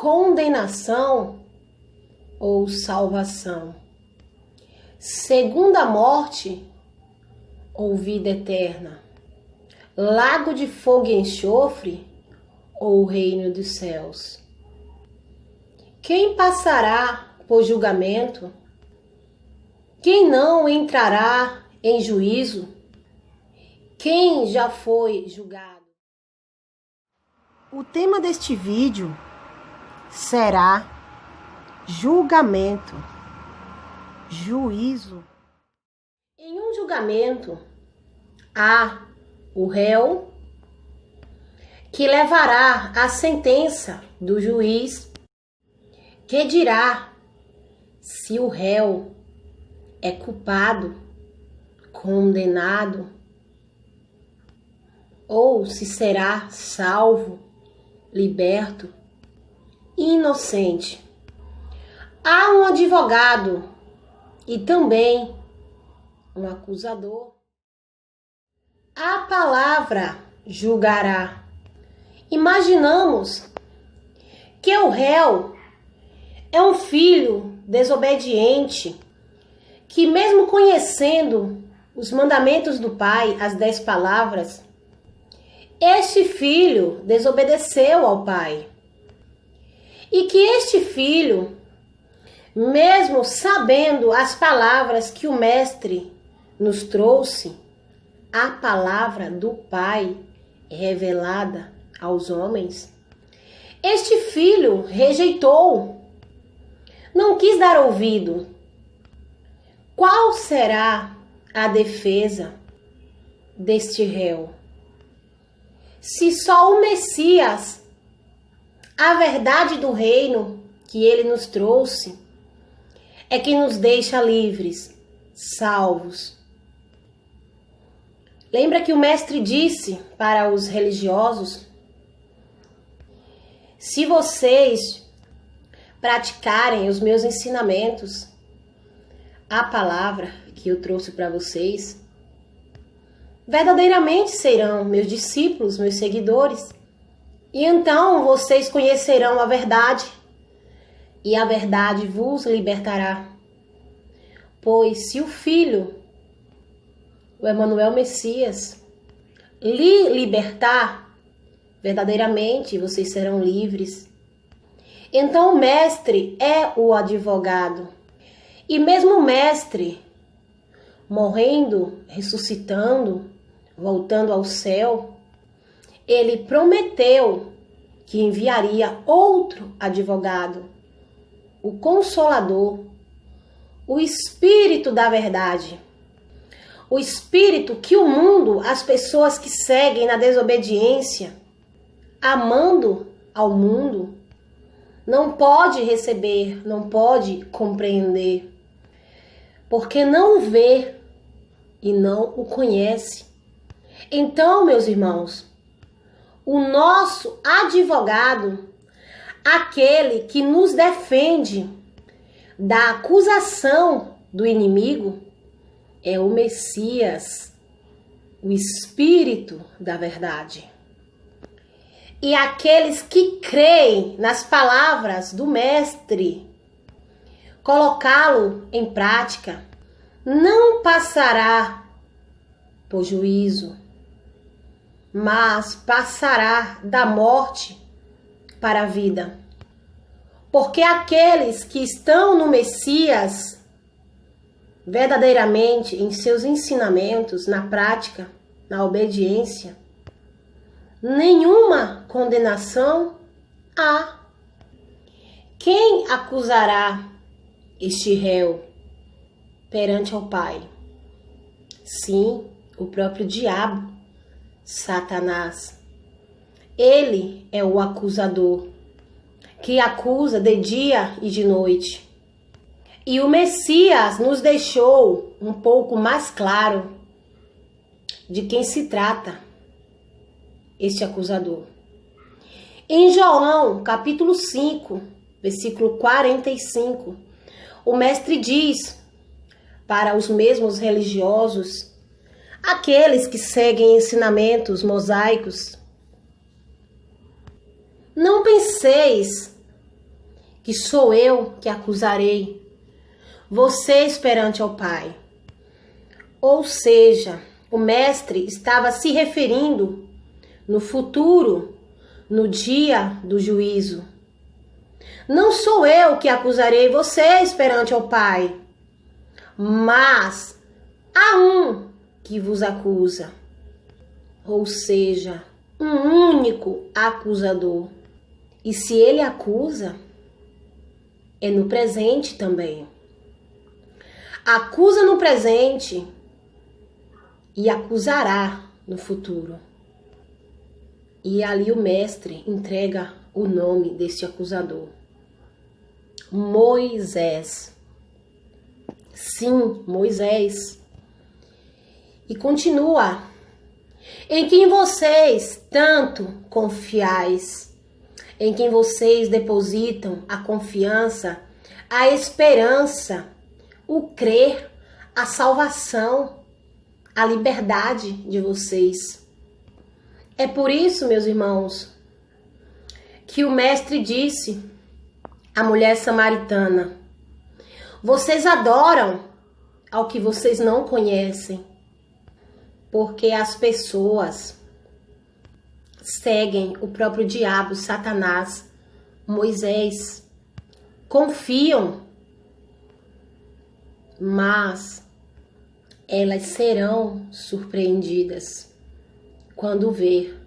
condenação ou salvação? Segunda morte ou vida eterna? Lago de fogo e enxofre ou o reino dos céus? Quem passará por julgamento? Quem não entrará em juízo? Quem já foi julgado? O tema deste vídeo será julgamento, juízo. Em um julgamento, há o réu que levará a sentença do juiz, que dirá se o réu é culpado, condenado, ou se será salvo, liberto, inocente. Há um advogado e também um acusador. A palavra julgará. Imaginamos que o réu é um filho desobediente, que mesmo conhecendo os mandamentos do pai, as 10 palavras, este filho desobedeceu ao pai. E que este filho, mesmo sabendo as palavras que o mestre nos trouxe, a palavra do pai revelada aos homens, este filho rejeitou, não quis dar ouvido. Qual será a defesa deste réu? Se só o Messias, a verdade do reino que ele nos trouxe, é que nos deixa livres, salvos. Lembra que o mestre disse para os religiosos: se vocês praticarem os meus ensinamentos, a palavra que eu trouxe para vocês, verdadeiramente serão meus discípulos, meus seguidores. E então vocês conhecerão a verdade, e a verdade vos libertará. Pois se o Filho, o Emanuel Messias, lhe libertar, verdadeiramente vocês serão livres. Então o mestre é o advogado. E mesmo o mestre, morrendo, ressuscitando, voltando ao céu, ele prometeu que enviaria outro advogado, o Consolador, o Espírito da Verdade. O Espírito que o mundo, as pessoas que seguem na desobediência, amando ao mundo, não pode receber, não pode compreender, porque não vê e não o conhece. Então, meus irmãos, o nosso advogado, aquele que nos defende da acusação do inimigo, é o Messias, o Espírito da Verdade. E aqueles que creem nas palavras do Mestre, colocá-lo em prática, não passará por juízo, mas passará da morte para a vida. Porque aqueles que estão no Messias, verdadeiramente em seus ensinamentos, na prática, na obediência, nenhuma condenação há. Quem acusará este réu perante ao Pai? Sim, o próprio diabo, Satanás. Ele é o acusador, que acusa de dia e de noite. E o Messias nos deixou um pouco mais claro de quem se trata este acusador. Em João, capítulo 5, versículo 45, o mestre diz para os mesmos religiosos, aqueles que seguem ensinamentos mosaicos: não penseis que sou eu que acusarei vocês perante ao Pai. Ou seja, o mestre estava se referindo no futuro, no dia do juízo. Não sou eu que acusarei vocês perante ao Pai, mas há um que vos acusa. Ou seja, um único acusador. E se ele acusa, é no presente também. Acusa no presente e acusará no futuro. E ali o mestre entrega o nome deste acusador: Moisés. Sim, Moisés. E continua: em quem vocês tanto confiais, em quem vocês depositam a confiança, a esperança, o crer, a salvação, a liberdade de vocês. É por isso, meus irmãos, que o mestre disse à mulher samaritana: vocês adoram ao que vocês não conhecem, porque as pessoas seguem o próprio diabo, Satanás, Moisés, confiam, mas elas serão surpreendidas quando ver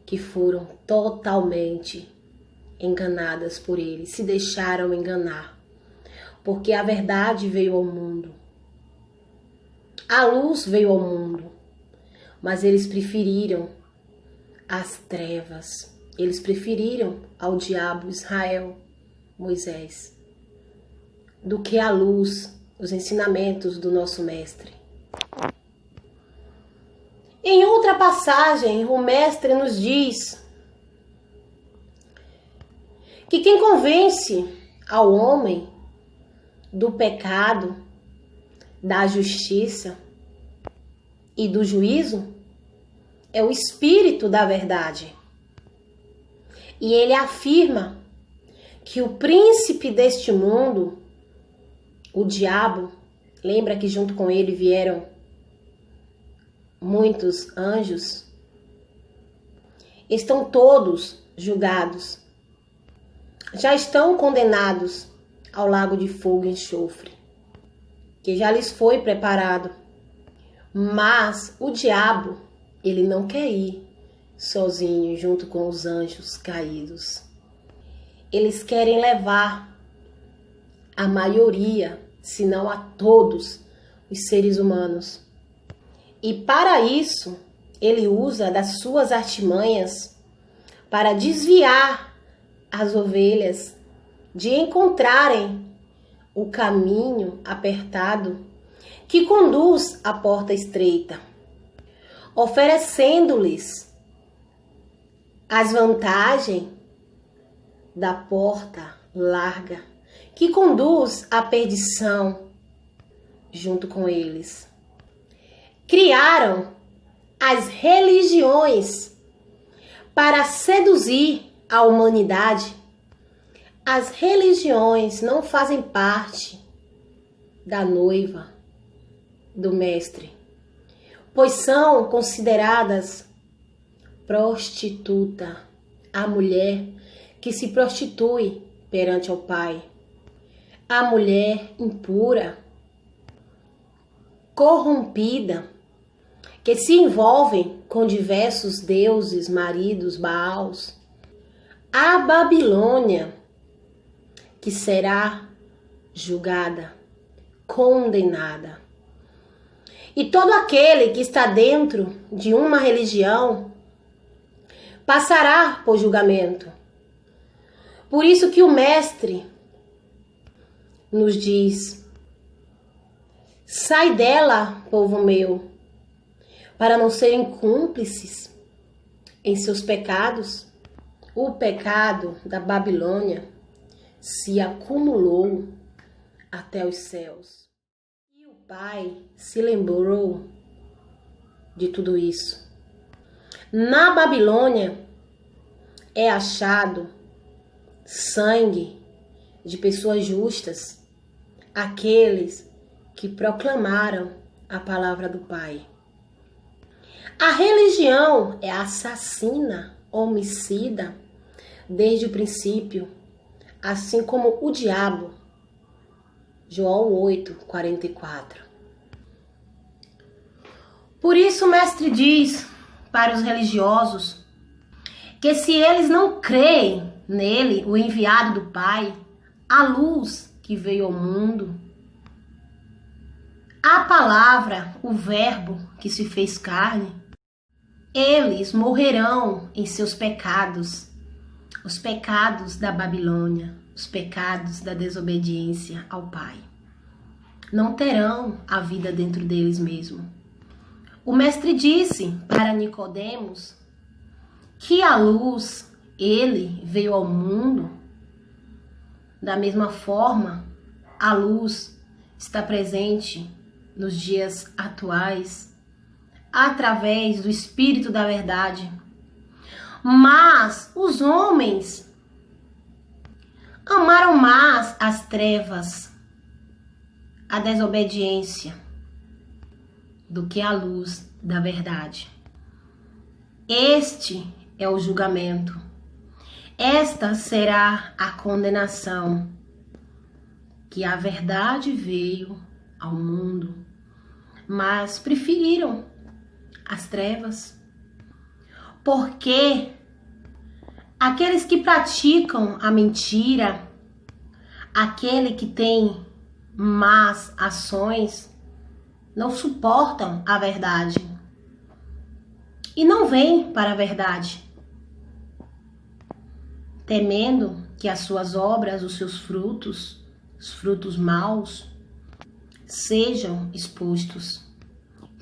que foram totalmente enganadas por ele, se deixaram enganar, porque a verdade veio ao mundo, a luz veio ao mundo, mas eles preferiram as trevas, eles preferiram ao diabo, Israel, Moisés, do que a luz, os ensinamentos do nosso mestre. Em outra passagem, o mestre nos diz que quem convence ao homem do pecado, da justiça e do juízo é o Espírito da verdade. E ele afirma que o príncipe deste mundo, o diabo, lembra que junto com ele vieram muitos anjos, estão todos julgados, já estão condenados ao lago de fogo e enxofre, que já lhes foi preparado. Mas o diabo, ele não quer ir sozinho junto com os anjos caídos. Eles querem levar a maioria, se não a todos os seres humanos. E para isso, ele usa das suas artimanhas para desviar as ovelhas de encontrarem o caminho apertado que conduz à porta estreita, oferecendo-lhes as vantagens da porta larga que conduz à perdição junto com eles. Criaram as religiões para seduzir a humanidade. As religiões não fazem parte da noiva do mestre, pois são consideradas prostituta, a mulher que se prostitui perante o Pai, a mulher impura, corrompida, que se envolvem com diversos deuses, maridos, Baals, a Babilônia, que será julgada, condenada. E todo aquele que está dentro de uma religião passará por julgamento. Por isso que o mestre nos diz: sai dela, povo meu, para não serem cúmplices em seus pecados. O pecado da Babilônia se acumulou até os céus. E o Pai se lembrou de tudo isso. Na Babilônia é achado sangue, de pessoas justas, aqueles que proclamaram a palavra do Pai. A religião é assassina, homicida, desde o princípio, assim como o diabo. João 8:44. Por isso o mestre diz para os religiosos que se eles não creem nele, o enviado do Pai, a luz que veio ao mundo, a palavra, o verbo que se fez carne, eles morrerão em seus pecados, os pecados da Babilônia, os pecados da desobediência ao Pai. Não terão a vida dentro deles mesmos. O mestre disse para Nicodemos que a luz, ele veio ao mundo. Da mesma forma, a luz está presente nos dias atuais, através do Espírito da Verdade. Mas os homens amaram mais as trevas, a desobediência, do que a luz da verdade. Este é o julgamento. Esta será a condenação, que a verdade veio ao mundo, mas preferiram as trevas. Porque aqueles que praticam a mentira, aquele que tem más ações, não suportam a verdade e não vêm para a verdade, temendo que as suas obras, os seus frutos, os frutos maus, sejam expostos,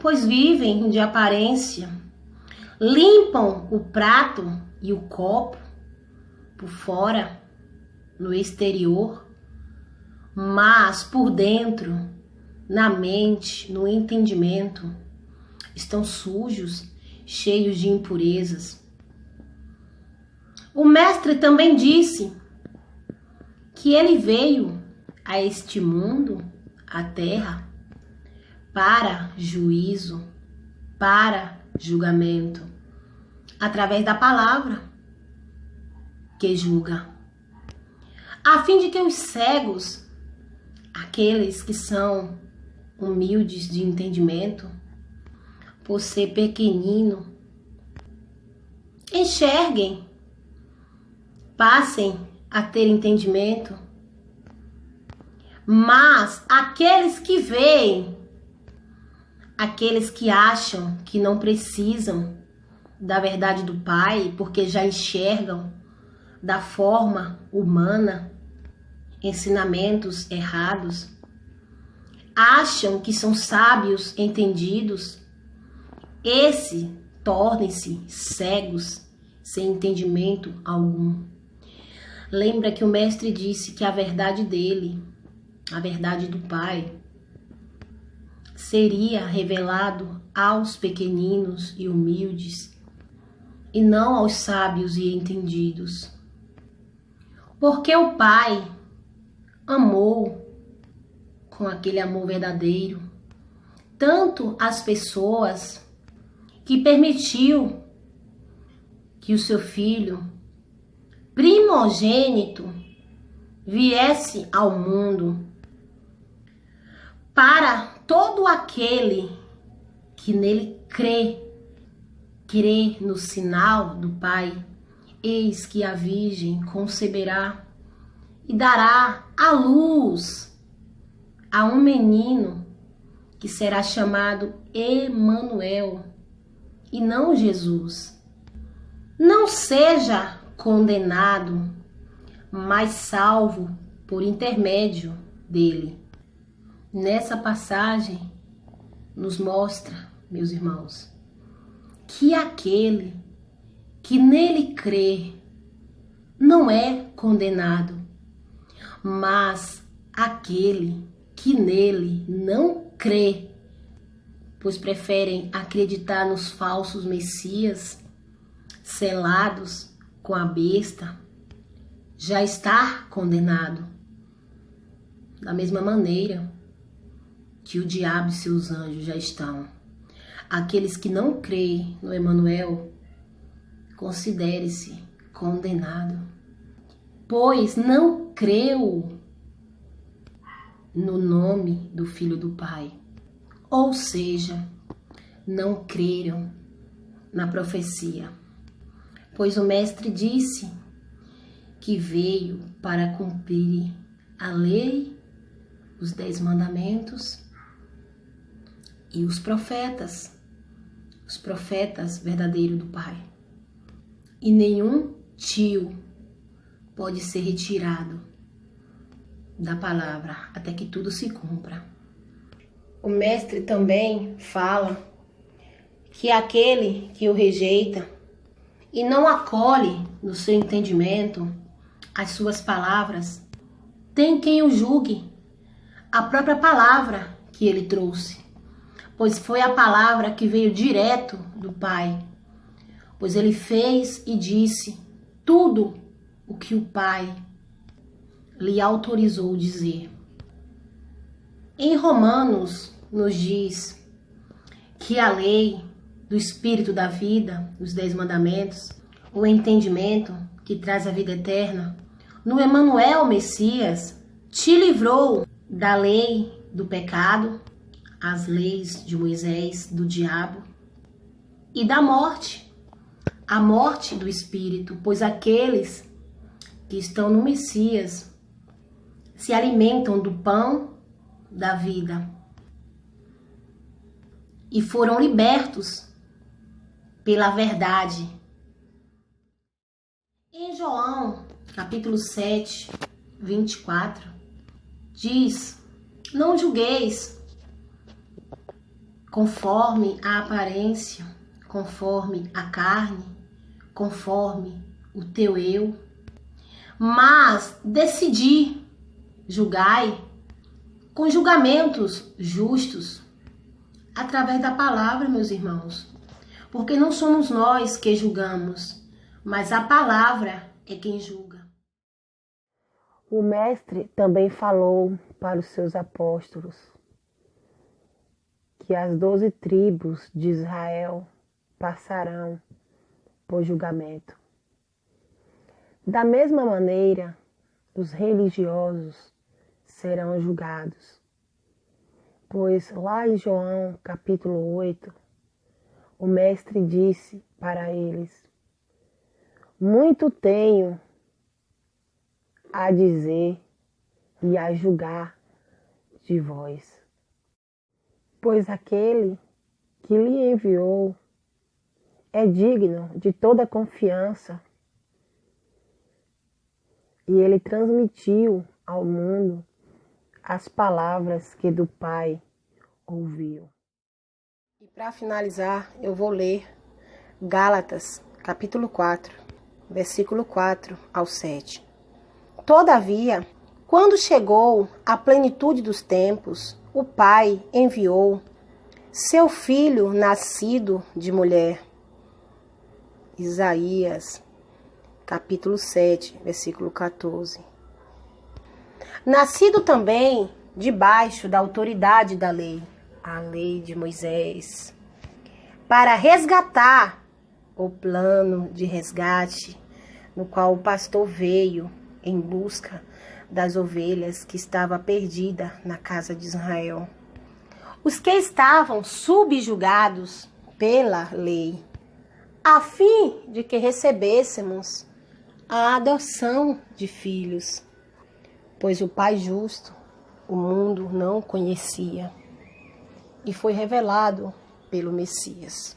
pois vivem de aparência, limpam o prato e o copo por fora, no exterior, mas por dentro, na mente, no entendimento, estão sujos, cheios de impurezas. O mestre também disse que ele veio a este mundo, a terra, para juízo, para julgamento, através da palavra que julga, a fim de que os cegos, aqueles que são humildes de entendimento, por ser pequenino, enxerguem, passem a ter entendimento. Mas aqueles que veem, aqueles que acham que não precisam da verdade do Pai, porque já enxergam da forma humana ensinamentos errados, acham que são sábios, entendidos, tornem-se cegos, sem entendimento algum. Lembra que o mestre disse que a verdade dele, a verdade do Pai, seria revelado aos pequeninos e humildes, e não aos sábios e entendidos. Porque o Pai amou com aquele amor verdadeiro tanto as pessoas que permitiu que o seu filho primogênito viesse ao mundo para todo aquele que nele crê no sinal do Pai. Eis que a Virgem conceberá e dará à luz a um menino que será chamado Emanuel e não Jesus. Não seja condenado, mas salvo por intermédio dele. Nessa passagem nos mostra, meus irmãos, que aquele que nele crê não é condenado, mas aquele que nele não crê, pois preferem acreditar nos falsos messias, selados com a besta, já está condenado. da mesma maneira que o diabo e seus anjos já estão. Aqueles que não creem no Emanuel, considere-se condenado, pois não creu no nome do Filho do Pai. Ou seja, não creram na profecia, pois o Mestre disse que veio para cumprir a lei, os 10 mandamentos e os profetas verdadeiros do Pai. E nenhum tio pode ser retirado da palavra até que tudo se cumpra. O Mestre também fala que aquele que o rejeita e não acolhe no seu entendimento as suas palavras, tem quem o julgue, a própria palavra que ele trouxe, pois foi a palavra que veio direto do Pai, pois ele fez e disse tudo o que o Pai lhe autorizou dizer. Em Romanos nos diz que a lei do Espírito da vida, os 10 mandamentos, o entendimento que traz a vida eterna, no Emanuel Messias, te livrou da lei do pecado, as leis de Moisés, do diabo e da morte, a morte do Espírito, pois aqueles que estão no Messias se alimentam do pão da vida e foram libertos pela verdade. Em João, capítulo 7, 24, diz: não julgueis conforme a aparência, conforme a carne, conforme o teu eu, mas decidi, julgai com julgamentos justos, através da palavra, meus irmãos, porque não somos nós que julgamos, mas a palavra é quem julga. O Mestre também falou para os seus apóstolos que as 12 tribos de Israel passarão por julgamento. Da mesma maneira, os religiosos serão julgados, pois lá em João capítulo 8, o Mestre disse para eles: muito tenho a dizer e a julgar de vós, pois aquele que lhe enviou é digno de toda confiança, e ele transmitiu ao mundo as palavras que do Pai ouviu. E para finalizar, eu vou ler Gálatas, capítulo 4, versículo 4 ao 7. Todavia, quando chegou a plenitude dos tempos, o Pai enviou seu Filho nascido de mulher. Isaías, capítulo 7, versículo 14. Nascido também debaixo da autoridade da lei, a lei de Moisés, para resgatar o plano de resgate no qual o pastor veio em busca das ovelhas que estava perdida na casa de Israel. Os que estavam subjugados pela lei, a fim de que recebêssemos a adoção de filhos, pois o Pai justo o mundo não conhecia e foi revelado pelo Messias.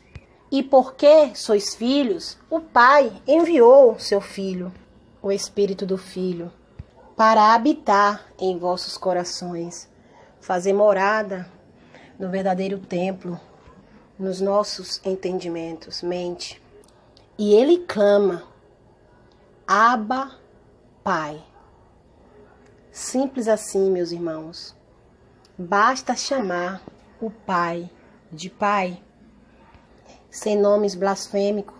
E porque sois filhos, o Pai enviou seu Filho, o Espírito do Filho, para habitar em vossos corações, fazer morada no verdadeiro templo, nos nossos entendimentos, mente. E ele clama: Abba, Pai. Simples assim, meus irmãos. Basta chamar o Pai de Pai, sem nomes blasfêmicos.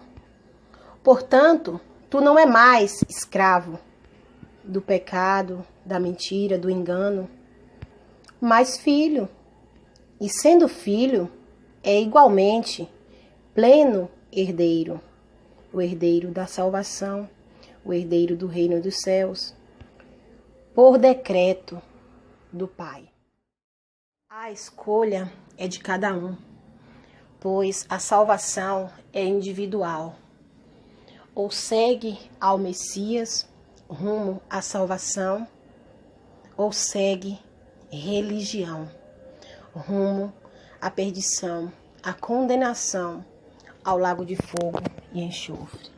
Portanto, tu não é mais escravo do pecado, da mentira, do engano, mas filho. E sendo filho, é igualmente pleno herdeiro, o herdeiro da salvação, o herdeiro do reino dos céus, por decreto do Pai. A escolha é de cada um, pois a salvação é individual. Ou segue ao Messias rumo à salvação, ou segue religião rumo à perdição, à condenação, ao lago de fogo e enxofre.